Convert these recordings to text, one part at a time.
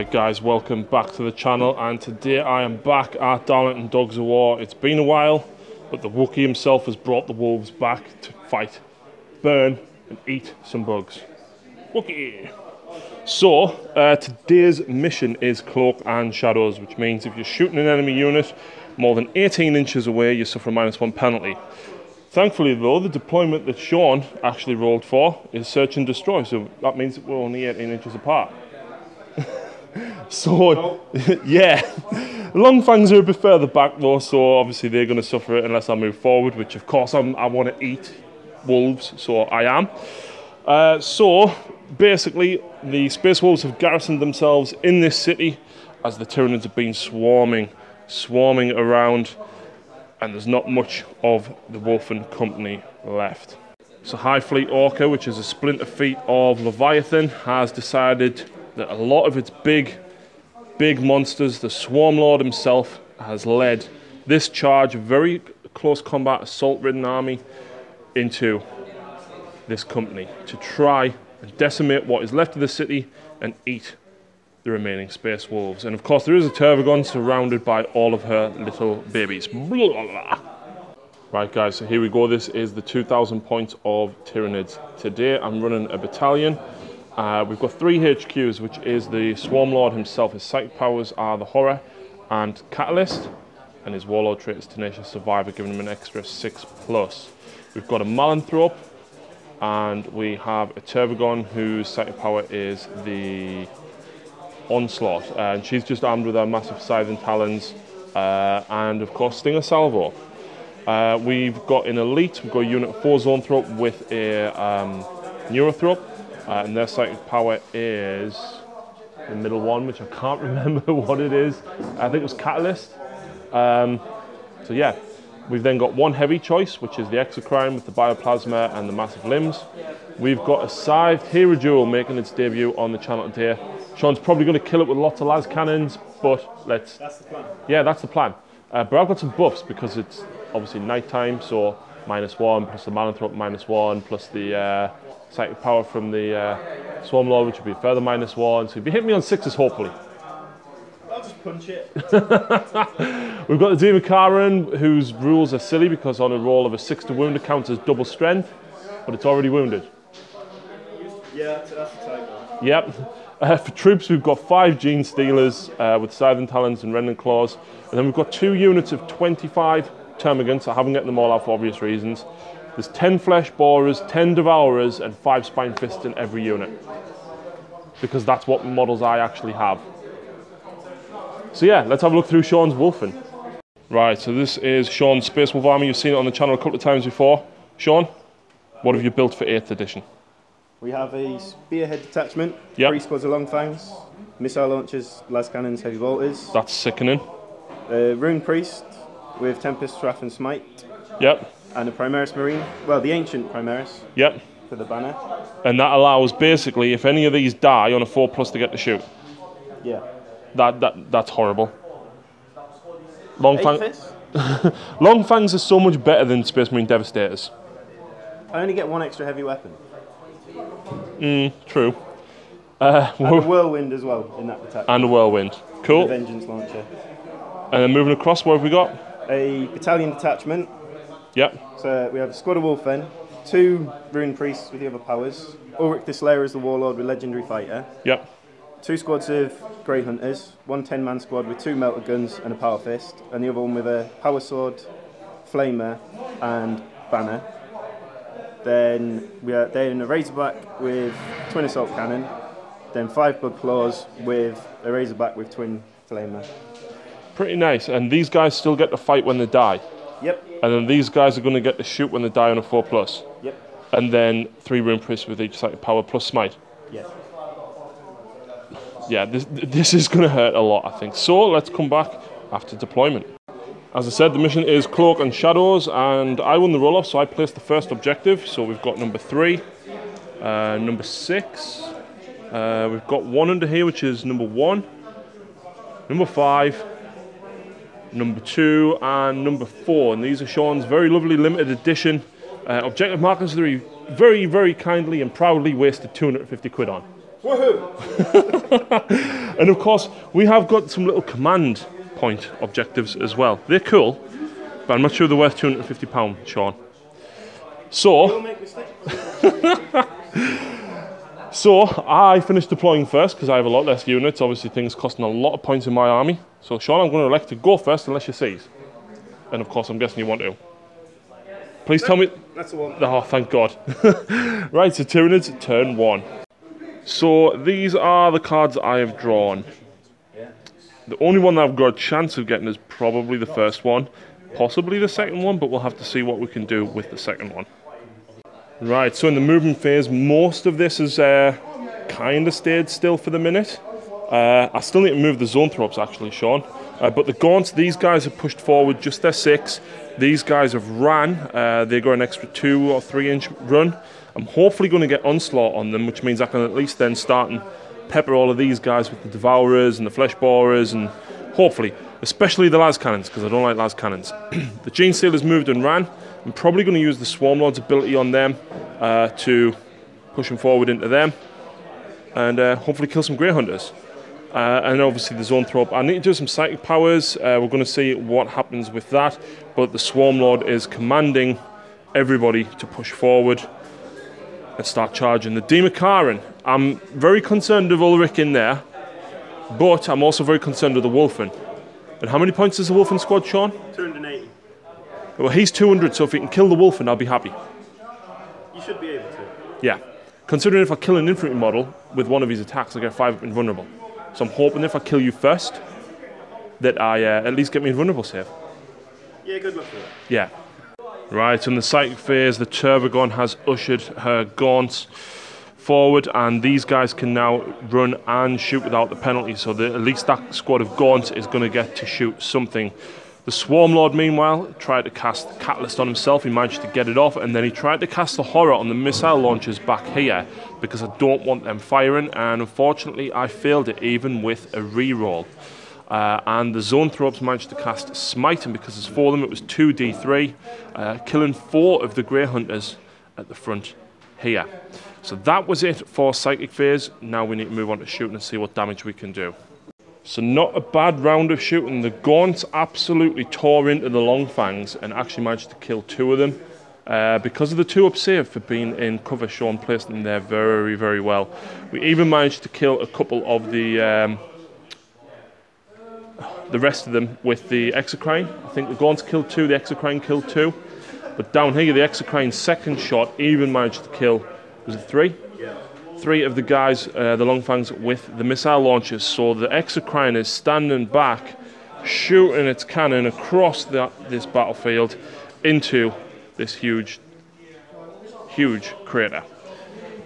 Right guys, welcome back to the channel, and today I am back at Darlington Dogs of War. It's been a while, but the Wookiee himself has brought the wolves back to fight, burn and eat some bugs. Wookiee! So, today's mission is Cloak and Shadows, which means if you're shooting an enemy unit more than 18 inches away, you suffer a -1 penalty. Thankfully though, the deployment that Shaun actually rolled for is search and destroy, so that means that we're only 18 inches apart. So, yeah, long fangs are a bit further back though, so obviously they're going to suffer it unless I move forward, which of course I want to eat wolves, so I am. So, basically, the Space Wolves have garrisoned themselves in this city as the Tyranids have been swarming around, and there's not much of the Wolfen company left. So High Fleet Orca, which is a splinter fleet of Leviathan, has decided that a lot of its big monsters, the Swarm Lord himself, has led this charge, a very close combat assault-ridden army, into this company to try and decimate what is left of the city and eat the remaining Space Wolves. And of course there is a Tervagon surrounded by all of her little babies. Right guys, so here we go. This is the 2,000 points of Tyranids. Today I'm running a battalion. We've got 3 HQs, which is the Swarm Lord himself. His psychic powers are the Horror and Catalyst, and his Warlord trait is Tenacious Survivor, giving him an extra 6+. We've got a Malanthrope, and we have a Tervagon whose psychic power is the Onslaught, and she's just armed with her massive Scything Talons, and of course Stinger Salvo. We've got an Elite, we've got a unit of 4 Zoanthrope with a Neurothrope. And their psychic power is the middle one, which I can't remember what it is. I think it was Catalyst. So yeah, we've then got 1 heavy choice, which is the Exocrine with the Bioplasma and the massive limbs. We've got a Scythed Hero Duel making its debut on the channel today. Shaun's probably going to kill it with lots of las cannons, but let's... That's the plan. Yeah, that's the plan. But I've got some buffs because it's obviously nighttime, so -1 plus the Malanthrope -1 plus the psychic power from the Swarm Lord, which would be a further -1, so if you hit me on 6s hopefully. I'll just punch it. We've got the Demon Karen, whose rules are silly because on a roll of a 6 to wound it counts as double strength, but it's already wounded. Yeah, that's the type one. Yep. For troops we've got 5 Gene Stealers with Scything Talons and Rending Claws, and then we've got 2 units of 25 Termagants. I haven't gotten them all out for obvious reasons. There's 10 Flesh Borers, 10 Devourers, and 5 Spine Fists in every unit, because that's what models I actually have. So yeah, let's have a look through Shaun's Wolfen. Right, so this is Shaun's Space Wolf army. You've seen it on the channel a couple of times before. Shaun, what have you built for 8th edition? We have a Spearhead detachment, yep. 3 squads of Long Fangs, missile launchers, las cannons, heavy bolters. That's sickening. Rune Priest with Tempest, Wrath and Smite. Yep. And a Primaris Marine, well, the ancient Primaris. Yep. For the banner. And that allows, basically, if any of these die on a 4+ to get to shoot. Yeah. That's horrible. Long Fangs are so much better than Space Marine Devastators. I only get 1 extra heavy weapon. True. And a Whirlwind as well in that detachment. And a Whirlwind. Cool. The Vengeance Launcher. And then moving across, what have we got? A battalion detachment. Yep. So we have a squad of Wolfen, 2 Rune Priests with the other powers, Ulrich the Slayer as the Warlord with Legendary Fighter. Yep. 2 squads of Grey Hunters, 1 10-man squad with 2 Melter Guns and a Power Fist, and the other one with a Power Sword, Flamer and Banner. Then we are then a Razorback with Twin Assault Cannon, then 5 Bug Claws with a Razorback with Twin Flamer. Pretty nice, and these guys still get to fight when they die. Yep. And then these guys are going to get to shoot when they die on a 4+. Yep. And then 3 Rune Priests with each psychic power plus Smite. Yeah. Yeah, this is going to hurt a lot, I think. So let's come back after deployment. As I said, the mission is Cloak and Shadows, and I won the roll-off, so I placed the first objective. So we've got number 3, number 6. We've got 1 under here, which is number 1, number 5, number 2 and number 4, and these are Shaun's very lovely limited edition objective markers that he very kindly and proudly wasted 250 quid on. Woohoo! And of course, we have got some little command point objectives as well. They're cool, but I'm not sure they're worth £250, Sean. So, You'll make mistakes. so I finished deploying first because I have a lot less units. Obviously, things costing a lot of points in my army. So, Sean, I'm going to elect to go first unless you seize. And of course, I'm guessing you want to. Please tell me. That's the one. Oh, thank God. Right, so Tyranids, turn 1. So these are the cards I have drawn. The only one that I've got a chance of getting is probably the first one. Possibly the second one, but we'll have to see what we can do with the second one. Right, so in the movement phase, most of this has kind of stayed still for the minute. I still need to move the zoanthropes actually, Sean. But the gaunts, these guys have pushed forward just their 6. These guys have ran. They got an extra 2 or 3 inch run. I'm hopefully going to get onslaught on them, which means I can at least then start and pepper all of these guys with the devourers and the flesh borers, and hopefully, especially the las cannons, because I don't like las cannons. The gene stealers moved and ran. I'm probably going to use the swarm lord's ability on them to push them forward into them, and hopefully kill some grey hunters. And obviously the zoanthrope. I need to do some psychic powers. We're going to see what happens with that. But the swarm lord is commanding everybody to push forward and start charging. The Demakaran, I'm very concerned of Ulrich in there, but I'm also very concerned of the Wolfen. And how many points is the Wolfen squad, Sean? 280. Well, he's 200, so if he can kill the Wolfen, I'll be happy. You should be able to. Yeah. Considering if I kill an infantry model with one of his attacks, I get 5 invulnerable. So I'm hoping if I kill you first, that I at least get me invulnerable save. Yeah, good luck with it. Yeah. Right, in the psychic phase, the Turbogon has ushered her gaunts forward, and these guys can now run and shoot without the penalty, so at least that squad of gaunts is going to get to shoot something. The Swarm Lord, meanwhile, tried to cast Catalyst on himself. He managed to get it off, and then he tried to cast the Horror on the missile launchers back here because I don't want them firing, and unfortunately I failed it even with a reroll. And the Zoanthropes managed to cast Smite, and because it's 4 of them, it was 2d3, killing 4 of the Grey Hunters at the front here. So that was it for Psychic Phase. Now we need to move on to shooting and see what damage we can do. So not a bad round of shooting. The Gaunts absolutely tore into the Long Fangs and actually managed to kill 2 of them. Because of the 2-up save for being in cover, Sean placed them there very, very well. We even managed to kill a couple of the rest of them with the Exocrine. I think the Gaunts killed 2, the Exocrine killed 2. But down here, the Exocrine's second shot even managed to kill, was it 3? Yeah. 3 of the guys, the Longfangs, with the missile launchers. So the Exocrine is standing back, shooting its cannon across this battlefield into this huge crater.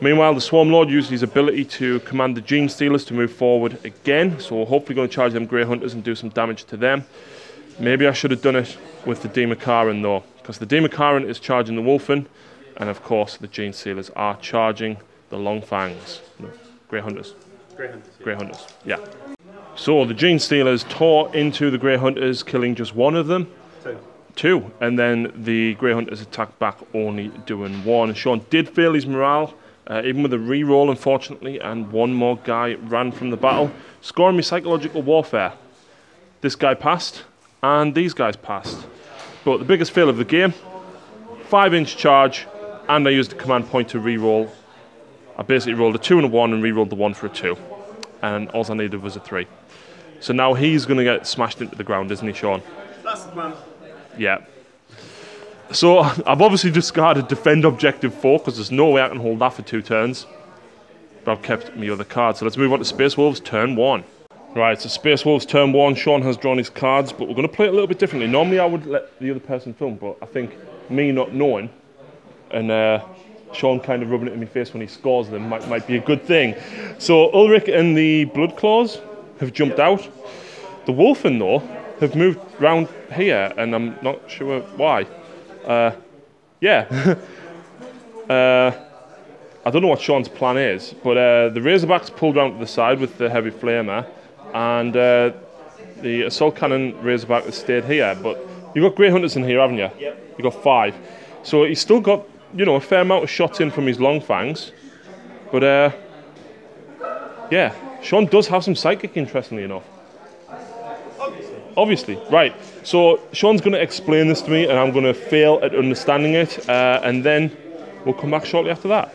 Meanwhile, the Swarm Lord used his ability to command the Gene Stealers to move forward again. So we're hopefully going to charge them Grey Hunters and do some damage to them. Maybe I should have done it with the Demakaran though, because the Demakaran is charging the Wolfen, and of course the Gene Stealers are charging the Long Fangs. No, Grey Hunters. Grey Hunters. Yeah. Grey Hunters, yeah. So the Gene Stealers tore into the Grey Hunters, killing just 1 of them. 2. And then the Grey Hunters attacked back, only doing 1. Sean did fail his morale, even with a reroll, unfortunately, and 1 more guy ran from the battle, scoring me psychological warfare. This guy passed, and these guys passed. But the biggest fail of the game, 5-inch charge, and I used the command point to reroll. I basically rolled a 2 and a 1 and rerolled the 1 for a 2. And all I needed was a 3. So now he's going to get smashed into the ground, isn't he, Sean? That's the plan. Yeah. So I've obviously discarded defend objective 4 because there's no way I can hold that for 2 turns. But I've kept my other cards. So let's move on to Space Wolves turn 1. Right, so Space Wolves turn 1. Sean has drawn his cards, but we're going to play it a little bit differently. Normally I would let the other person film, but I think me not knowing and Sean kind of rubbing it in my face when he scores them might be a good thing. So Ulrich and the Blood Claws have jumped out. The Wolfen, though, have moved round here, and I'm not sure why. Yeah. I don't know what Sean's plan is, but the Razorback's pulled round to the side with the Heavy Flamer, and the Assault Cannon Razorback has stayed here. But you've got Grey Hunters in here, haven't you? Yep. You've got 5. So he's still got, you know, a fair amount of shots in from his Long Fangs, but Yeah, Shaun does have some psychic, interestingly enough. Obviously, right. So Shaun's going to explain this to me, and I'm going to fail at understanding it, and then we'll come back shortly after that.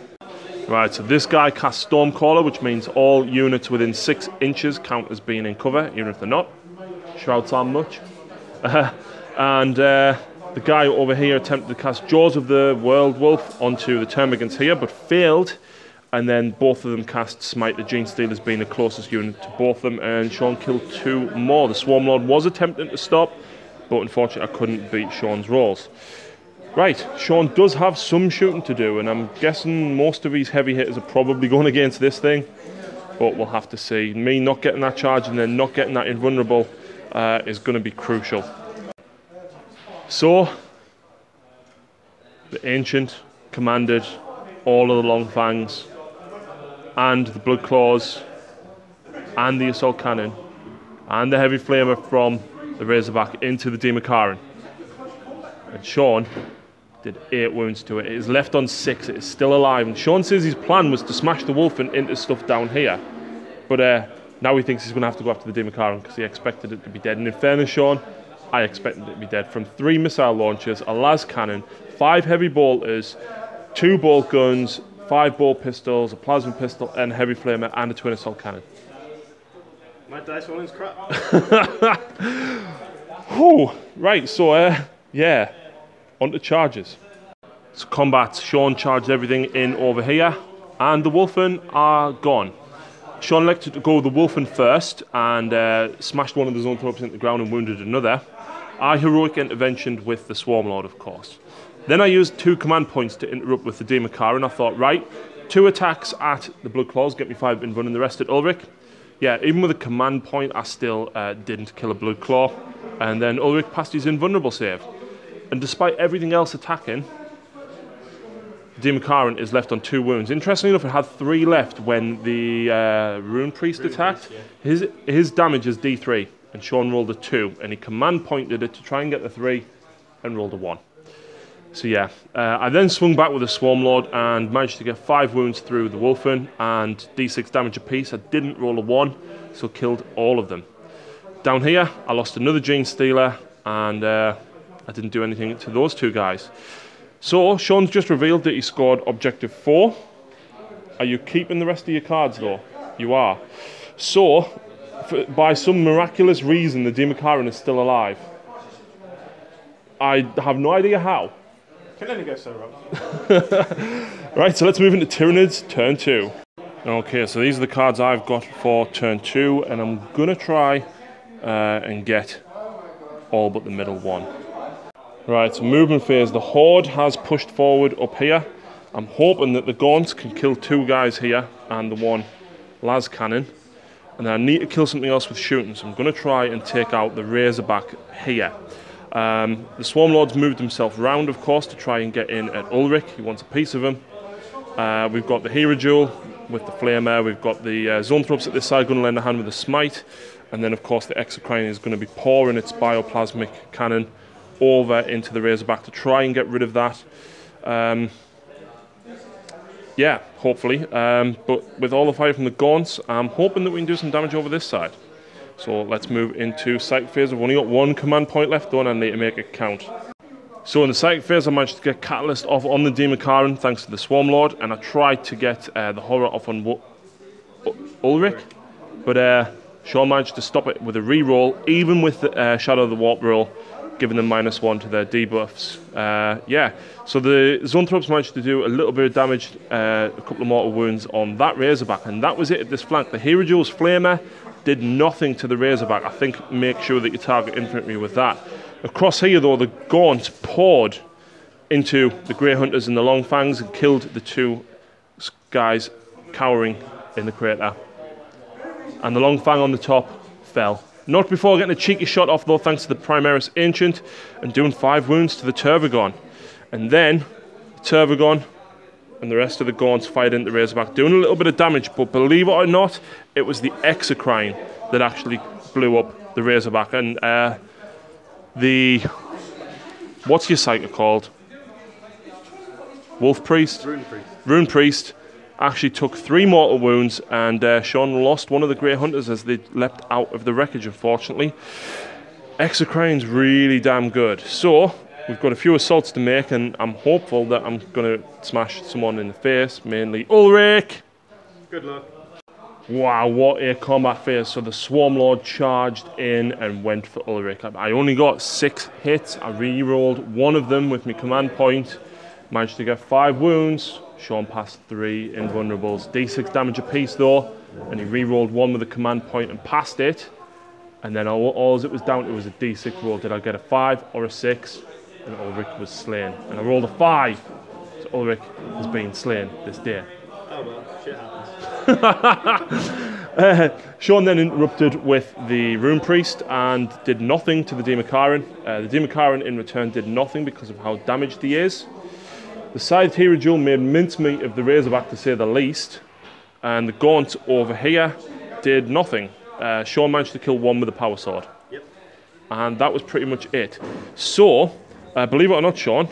Right, so this guy casts Stormcaller, which means all units within 6 inches count as being in cover, even if they're not. Shrouds aren't much. And the guy over here attempted to cast Jaws of the World Wolf onto the termagants here, but failed. And then both of them cast Smite the Genestealers, being the closest unit to both of them, and Shaun killed 2 more. The Swarmlord was attempting to stop, but unfortunately I couldn't beat Shaun's rolls. Right, Shaun does have some shooting to do, and I'm guessing most of his heavy hitters are probably going against this thing, but we'll have to see. Me not getting that charge and then not getting that invulnerable is going to be crucial. So, the Ancient commanded all of the Long Fangs, and the Blood Claws, and the Assault Cannon, and the Heavy Flamer from the Razorback into the Demakaran. And Shaun did 8 wounds to it. It is left on 6, it is still alive, and Shaun says his plan was to smash the wolf into stuff down here. But now he thinks he's going to have to go after the Demakaran because he expected it to be dead. And in fairness, Shaun, I expected it to be dead. From 3 missile launchers, a las cannon, 5 heavy bolters, 2 bolt guns, 5 bolt pistols, a plasma pistol, and a heavy flamer, and a twin assault cannon. My dice rolling's crap. Whew. Right, so yeah, on to charges. So combat, Shaun charged everything in over here, and the Wolfen are gone. Shaun elected to go the Wolfen first, and smashed one of the Zoanthropes into the ground and wounded another. I heroic interventioned with the Swarmlord, of course. Then I used 2 command points to interrupt with the Demakaran. I thought, right, 2 attacks at the Blood Claws, get me 5 in running the rest at Ulrich. Yeah, even with a command point, I still didn't kill a Blood Claw. And then Ulrich passed his invulnerable save. And despite everything else attacking, Demakaran is left on 2 wounds. Interestingly enough, it had 3 left when the Rune Priest attacked. Yeah. His damage is D3, and Shaun rolled a 2, and he command pointed it to try and get the 3, and rolled a 1. So yeah, I then swung back with a Swarmlord and managed to get 5 wounds through the Wolfen and D6 damage apiece. I didn't roll a 1, so killed all of them. Down here, I lost another Genestealer, and I didn't do anything to those 2 guys. So, Shaun's just revealed that he scored objective 4. Are you keeping the rest of your cards though? You are. So, by some miraculous reason, the Demakaran is still alive. I have no idea how. Can only go so wrong. Right, so let's move into Tyranids, turn 2. Okay, so these are the cards I've got for turn 2, and I'm going to try and get all but the middle one. Right, so movement phase. The Horde has pushed forward up here. I'm hoping that the Gaunts can kill 2 guys here and the 1 las cannon. And then I need to kill something else with shooting, so I'm going to try and take out the Razorback here. The Swarmlord's moved himself round, of course, to try and get in at Ulrich. He wants a piece of him. We've got the Hero Jewel with the Flamer. We've got the Zoanthropes at this side going to lend a hand with the Smite. And then, of course, the Exocrine is going to be pouring its bioplasmic cannon over into the Razorback to try and get rid of that. Yeah, hopefully. But with all the fire from the Gaunts, I'm hoping that we can do some damage over this side. So let's move into Psychic Phase. I've only got 1 command point left though, and I need to make it count. So in the Psychic Phase, I managed to get Catalyst off on the Demakaran thanks to the Swarmlord, and I tried to get the Horror off on Ulrich, but Shaun managed to stop it with a re-roll, even with the Shadow of the Warp roll, giving them -1 to their debuffs. Yeah, so the Zoanthropes managed to do a little bit of damage, a couple of mortal wounds on that Razorback, and that was it at this flank. The Hero Jewel's Flamer did nothing to the Razorback. I think make sure that you target infantry with that. Across here though, the Gaunt poured into the Grey Hunters and the Long Fangs and killed the 2 guys cowering in the crater. And the Long Fang on the top fell. Not before getting a cheeky shot off though, thanks to the Primaris Ancient, and doing 5 wounds to the Turvagon. And then the Turvagon and the rest of the Gaunts fired into the Razorback, doing a little bit of damage, but believe it or not, it was the Exocrine that actually blew up the Razorback. And what's your psychic called? Wolf Priest? Rune Priest. Rune Priest actually took 3 mortal wounds, and Shaun lost one of the Grey Hunters as they leapt out of the wreckage, unfortunately. Exocrine's really damn good. So, we've got a few assaults to make, and I'm hopeful that I'm going to smash someone in the face, mainly Ulrich. Good luck. Wow, what a combat phase. So the Swarm Lord charged in and went for Ulrich. I only got 6 hits. I re-rolled one of them with my command point. Managed to get 5 wounds. Shaun passed 3 invulnerables. D6 damage apiece though, and he re-rolled one with a command point and passed it. And then all it was down to was a D6 roll. Did I get a 5 or a 6? And Ulrich was slain. And I rolled a 5. So Ulrich has been slain this day. Oh well, shit happens. Shaun then interrupted with the Rune Priest and did nothing to the Demakaran. The Demakaran in return did nothing because of how damaged he is. The Scythed Hero Duel made mincemeat of the Razorback, to say the least. And the Gaunt over here did nothing. Shaun managed to kill one with a power sword. Yep. And that was pretty much it. So, believe it or not, Shaun,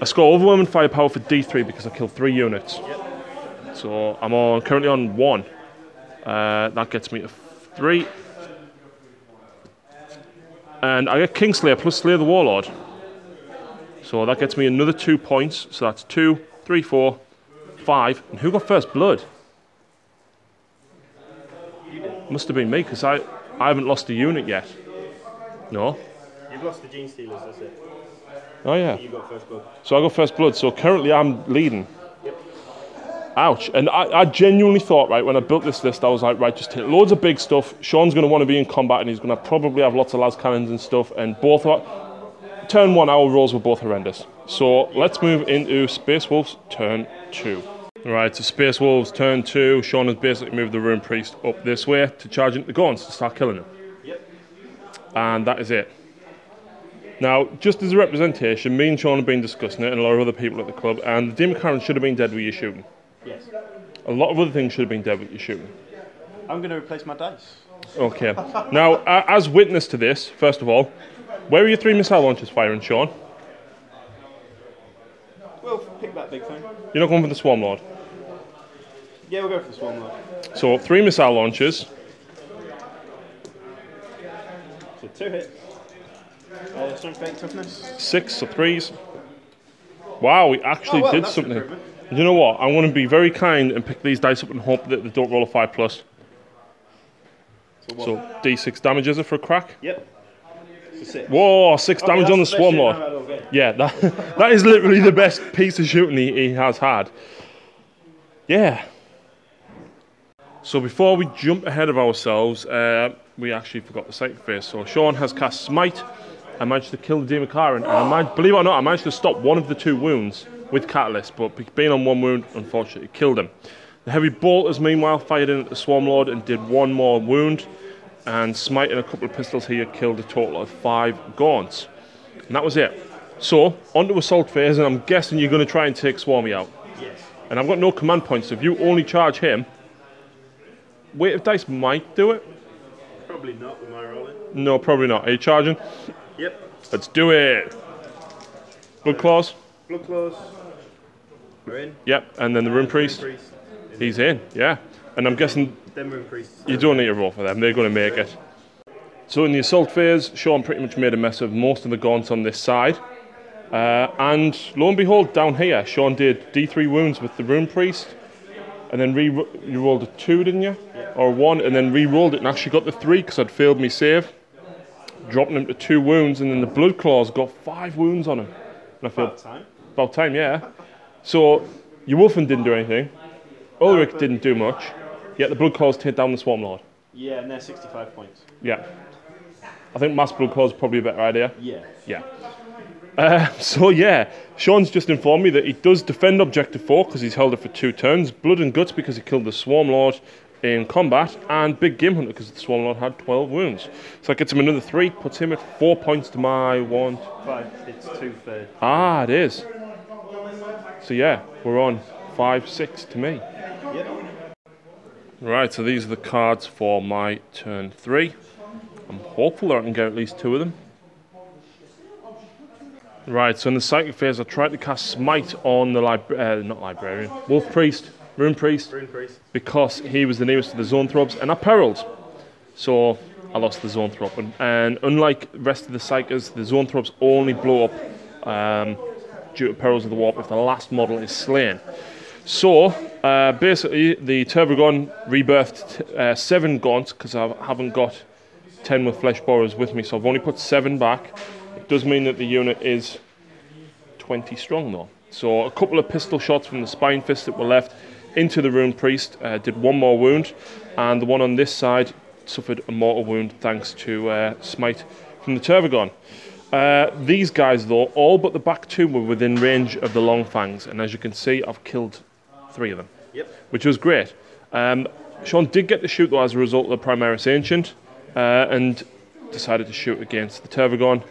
I score overwhelming firepower for D3 because I killed 3 units. Yep. So I'm currently on 1. That gets me to 3. And I get Kingslayer plus Slayer the Warlord. So that gets me another 2 points. So that's 2, 3, 4, 5. And who got first blood? Must have been me, because I haven't lost a unit yet. No? You've lost the Gene Stealers, that's it. Oh yeah. You got first blood. So I got first blood, so currently I'm leading. Yep. Ouch. And I genuinely thought, right, when I built this list, I was like, right, just hit loads of big stuff. Shaun's going to want to be in combat, and he's going to probably have lots of las cannons and stuff, and both are... Turn 1, our rolls were both horrendous. So let's move into Space Wolves turn 2. Right, so Space Wolves turn 2. Shaun has basically moved the Rune Priest up this way to charge into the Gaunts to start killing him. Yep. And that is it. Now, just as a representation, me and Shaun have been discussing it, and a lot of other people at the club, and the Demakaran should have been dead with your shooting. Yes. A lot of other things should have been dead with your shooting. I'm going to replace my dice. Okay. Now, as witness to this, first of all, where are your 3 missile launchers firing, Shaun? We'll pick that big thing. You're not going for the Swarm Lord? Yeah, we'll go for the Swarm Lord. So, 3 missile launchers. So 2 hits. Strength 8, toughness. 6, so 3s. Wow, we actually did that's something. an improvement. You know what? I want to be very kind and pick these dice up and hope that they don't roll a 5+. So D6 damage is it for a crack? Yep. So 6. Whoa, 6 damage on the Swarm Lord. Yeah, that is literally the best piece of shooting he has had. Yeah. So before we jump ahead of ourselves, we actually forgot the sight phase. So Shaun has cast Smite. I managed to kill the Demakaran, and believe it or not, I managed to stop one of the 2 wounds with Catalyst, but being on 1 wound, unfortunately, killed him. The Heavy Bolters, meanwhile, fired in at the Swarm Lord and did 1 more wound, and Smite and a couple of pistols here killed a total of 5 Gaunts. And that was it. So, onto Assault phase, and I'm guessing you're going to try and take Swarmy out. Yes. And I've got no command points, so if you only charge him, weight of dice might do it. Probably not with my rolling. No, probably not. Are you charging? Yep. Let's do it. Blood Claws. Blood Claws. We're in. Yep, and then the Rune Priest. He's in, yeah. And I'm guessing Then Rune Priest. you don't need to roll for them. They're going to make it. So in the assault phase, Shaun pretty much made a mess of most of the Gaunts on this side. And lo and behold, down here, Shaun did D3 wounds with the Rune Priest. And then you rolled a 2, didn't you? Yeah. Or 1, and then re-rolled it and actually got the 3 because I'd failed me save. Dropping him to 2 wounds, and then the Blood Claws got 5 wounds on him. And I feel about time, yeah. So your Wolfen didn't do anything. Ulrich didn't do much. Yet the Blood Claws take down the Swarm Lord. Yeah, and they're 65 points. Yeah. I think Mass Blood Claws is probably a better idea. Yeah. Yeah. So yeah, Shaun's just informed me that he does defend Objective 4 because he's held it for 2 turns. Blood and Guts because he killed the Swarm Lord in combat, and Big Game Hunter because the Swarm Lord had 12 wounds. So that gets him another 3, puts him at 4 points to my 1. 5. It's 2 for... Ah, it is. So yeah, we're on 5, 6 to me. Yep. Right, so these are the cards for my turn 3. I'm hopeful that I can get at least 2 of them. Right, so in the psychic phase, I tried to cast Smite on the not librarian, Wolf Priest, Rune Priest, because he was the nearest to the Zoanthropes, and I perilled. So I lost the Zoanthrop, and unlike the rest of the Psykers, the Zoanthropes only blow up due to perils of the warp if the last model is slain. So basically, the Tervagon rebirthed 7 gaunts because I haven't got 10 with flesh borers with me, so I've only put 7 back. It does mean that the unit is 20 strong though. So a couple of pistol shots from the Spine Fist that were left into the Rune Priest did 1 more wound, and the one on this side suffered a mortal wound thanks to Smite from the Tervagon. These guys though, all but the back 2 were within range of the Long Fangs, and as you can see, I've killed 3 of them, which was great. Shaun did get to shoot though as a result of the Primaris Ancient, and decided to shoot against the Tervagon,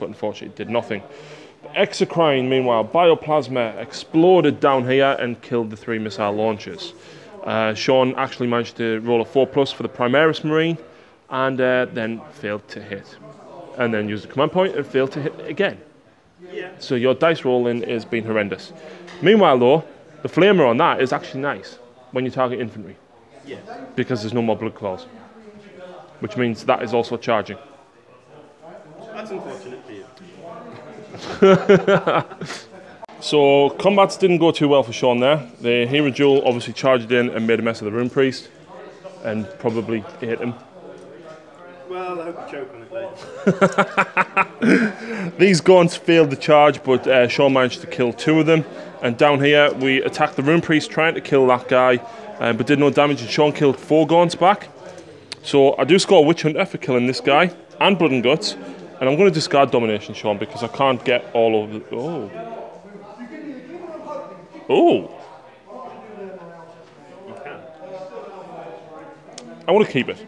but unfortunately did nothing. The Exocrine, meanwhile, Bioplasma exploded down here and killed the 3 missile launchers. Shaun actually managed to roll a 4+ for the Primaris Marine, and then failed to hit. And then used the command point and failed to hit again. So your dice rolling is being horrendous. Meanwhile though, the Flamer on that is actually nice when you target infantry. Because there's no more blood claws. Which means that is also charging. That's unfortunate for you. So combats didn't go too well for Shaun there. The Hero Jewel obviously charged in and made a mess of the Rune Priest, and probably hit him. Well, I hope you choke on it later. These gaunts failed the charge, but Shaun managed to kill 2 of them. And down here we attacked the Rune Priest trying to kill that guy, but did no damage, and Shaun killed 4 gaunts back. So I do score Witch Hunter for killing this guy, and Blood and Guts. And I'm going to discard Domination, Shaun, because I can't get all of the... Oh. Oh. I want to keep it.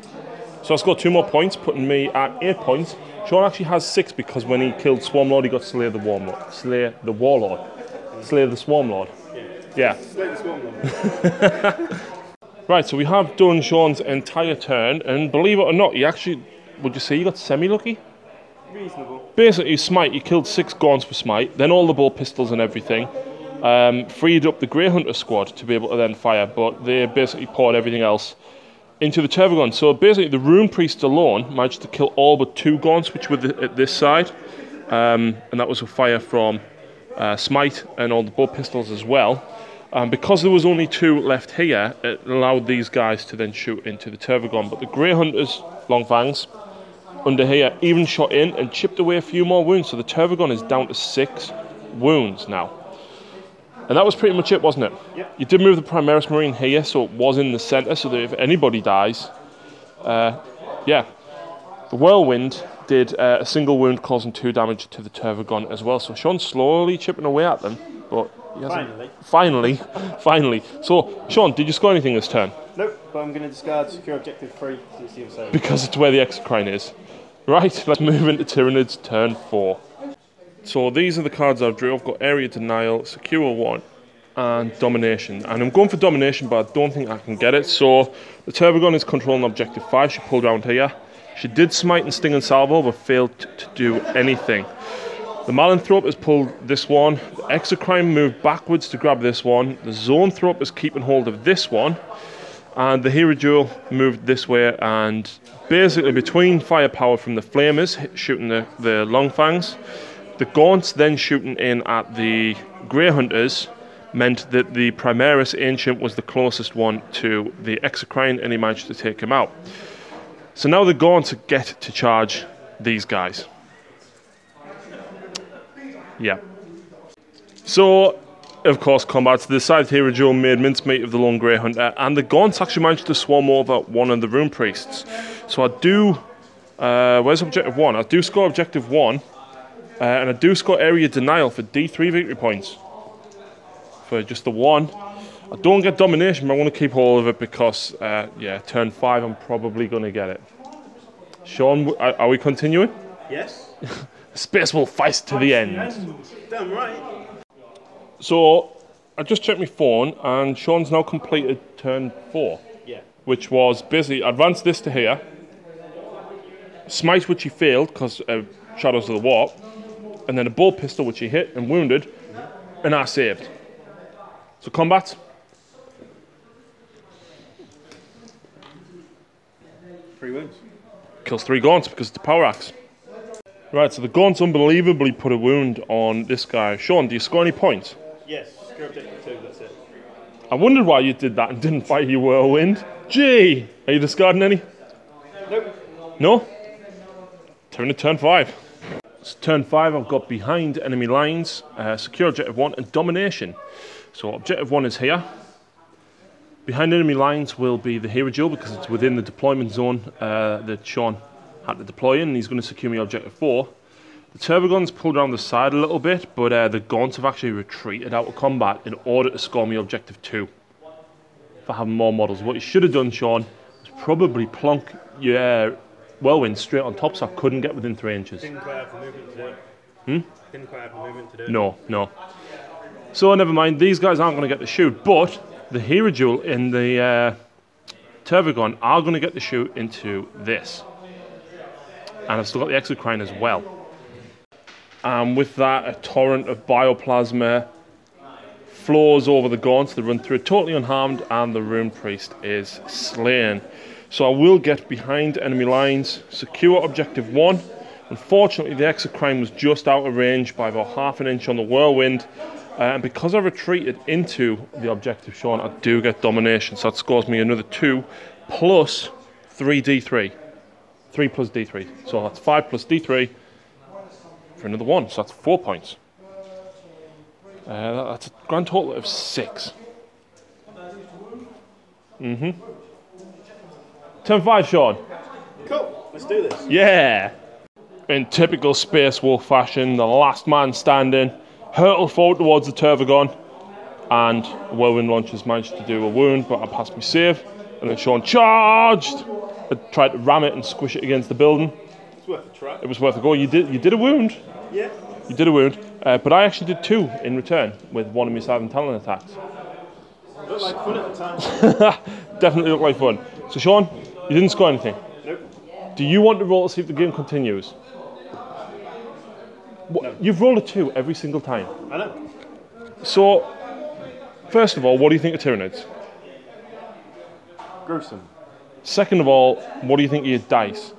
So I scored 2 more points, putting me at 8 points. Shaun actually has 6 because when he killed Swarmlord, he got Slay the Warlord. Slay the Warlord. Slay the Swarmlord. Yeah. Slay the Swarmlord. Right, so we have done Shaun's entire turn, and believe it or not, he actually, would you say he got semi-lucky? Reasonable. Basically, Smite, he killed 6 gaunts with Smite, then all the bow pistols and everything. Freed up the Grey Hunter squad to be able to then fire, but they basically poured everything else into the Tervagon. So basically, the Rune Priest alone managed to kill all but 2 gaunts, which were at this side, and that was with fire from Smite and all the bow pistols as well. Because there was only 2 left here, it allowed these guys to then shoot into the Tervagon. But the Grey Hunters, Long Fangs, under here, even shot in and chipped away a few more wounds. So the Tervagon is down to 6 wounds now. And that was pretty much it, wasn't it? Yep. You did move the Primaris Marine here, so it was in the centre, so that if anybody dies, yeah. The Whirlwind did a single wound, causing 2 damage to the Tervagon as well. So Shaun's slowly chipping away at them, but he hasn't. Finally. So, Shaun, did you score anything this turn? Nope, but I'm going to discard secure objective 3 to see what's over. Because it's where the Exocrine is. Right, let's move into Tyranids turn 4. So these are the cards I've drew. I've got Area Denial, Secure 1, and Domination. And I'm going for Domination, but I don't think I can get it. So the Tervagon is controlling objective 5. She pulled around here. She did Smite and Sting and Salvo, but failed to do anything. The Malanthrope has pulled this one. The Exocrine moved backwards to grab this one. The Zoanthrope is keeping hold of this one. And the Hero Jewel moved this way, and basically between firepower from the Flamers shooting the Long Fangs, the Gaunts then shooting in at the Grey Hunters meant that the Primaris Ancient was the closest one to the Exocrine, and he managed to take him out. So now the Gaunts get to charge these guys. Yeah. So, of course, combat to the side, Hero Jewel made mincemeat of the Lone Grey Hunter, and the Gaunts actually managed to swarm over one of the Rune Priests. So I do... where's Objective 1? I do score Objective 1, and I do score Area Denial for D3 victory points. For just the 1. I don't get Domination, but I want to keep all of it because, yeah, turn 5 I'm probably going to get it. Shaun, are we continuing? Yes. Space will fight to the end. Damn right. So, I just checked my phone, and Shaun's now completed turn 4. Yeah. Which was basically advance this to here, Smite, which he failed because of Shadows of the Warp, and then a bolt pistol, which he hit and wounded, and I saved. So combat. Three wounds. Kills 3 gaunts because it's a power axe. Right, so the gaunts unbelievably put a wound on this guy. Shaun, do you score any points? Yes, score objective 2, that's it. I wondered why you did that and didn't fight your whirlwind. Gee, are you discarding any? Nope. No? Turn 5. So turn 5, I've got behind enemy lines, secure objective 1, and domination. So objective 1 is here. Behind enemy lines will be the hero jewel because it's within the deployment zone that Shaun had to deploy in, and he's going to secure me objective 4. The turbogun's pulled around the side a little bit, but the gaunts have actually retreated out of combat in order to score me objective 2. For having more models. What you should have done, Shaun, was probably plonk your whirlwind straight on top so I couldn't get within 3 inches. Didn't quite have the movement to do it. Didn't quite have the movement to do it. No. So never mind, these guys aren't going to get to shoot, but the hero jewel and the turbogun are going to get to shoot into this. And I've still got the exocrine as well. And with that, a torrent of bioplasma flows over the gaunts. They run through it totally unharmed, and the rune priest is slain. So I will get behind enemy lines, secure objective 1. Unfortunately, the exocrine was just out of range by about ½ an inch on the whirlwind. And because I retreated into the objective, Shaun, I do get domination. So that scores me another 2 plus 3d3. 3 plus d3. So that's 5 plus d3 for another 1. So that's 4 points. That's a grand total of 6. Turn 5, Shaun. Cool, let's do this. Yeah. In typical Space Wolf fashion, the last man standing hurtled forward towards the turbogun, and whirlwind launchers managed to do a wound, but I passed my save, and then Shaun charged. I tried to ram it and squish it against the building. It's worth a try. It was worth a go. You did a wound. Yeah. You did a wound, but I actually did 2 in return with one of my silent talent attacks. Looked like fun at the time. Definitely looked like fun. So Shaun, you didn't score anything. Nope. Do you want to roll to see if the game continues? No. You've rolled a 2 every single time. I know. So, first of all, what do you think of Tyranids? Gruesome. Second of all, what do you think of your dice?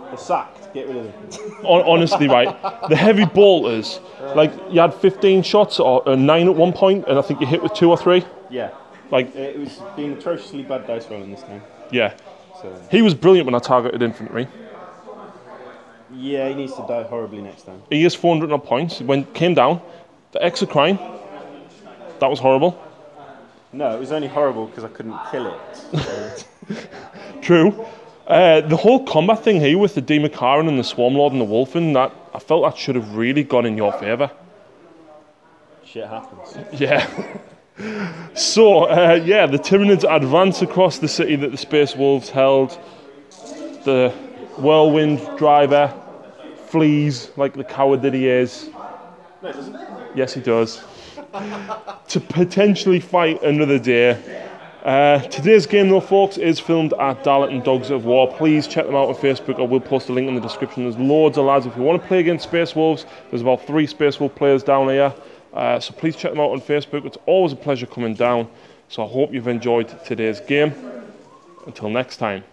They're sacked. Get rid of them. Honestly, right, the heavy bolters, like you had 15 shots or 9 at one point, and I think you hit with 2 or 3. Yeah. Like it was being atrociously bad dice rolling this time. Yeah. So. He was brilliant when I targeted infantry. Yeah, he needs to die horribly next time. He is 400 odd points. Came down. The exocrine, that was horrible. No, it was only horrible because I couldn't kill it. So. True. The whole combat thing here with the Demakaran and the Swarmlord and the Wolfen, that I felt that should have really gone in your favour. Shit happens. Yeah. So, yeah, the Tyranids advance across the city that the Space Wolves held. The Whirlwind driver flees like the coward that he is. No, it doesn't. Yes, he does. To potentially fight another day. Today's game, though, folks, is filmed at Darlington Dogs of War. Please check them out on Facebook. I will post a link in the description. There's loads of lads. If you want to play against Space Wolves, there's about 3 Space Wolf players down here. So please check them out on Facebook. It's always a pleasure coming down. So I hope you've enjoyed today's game. Until next time.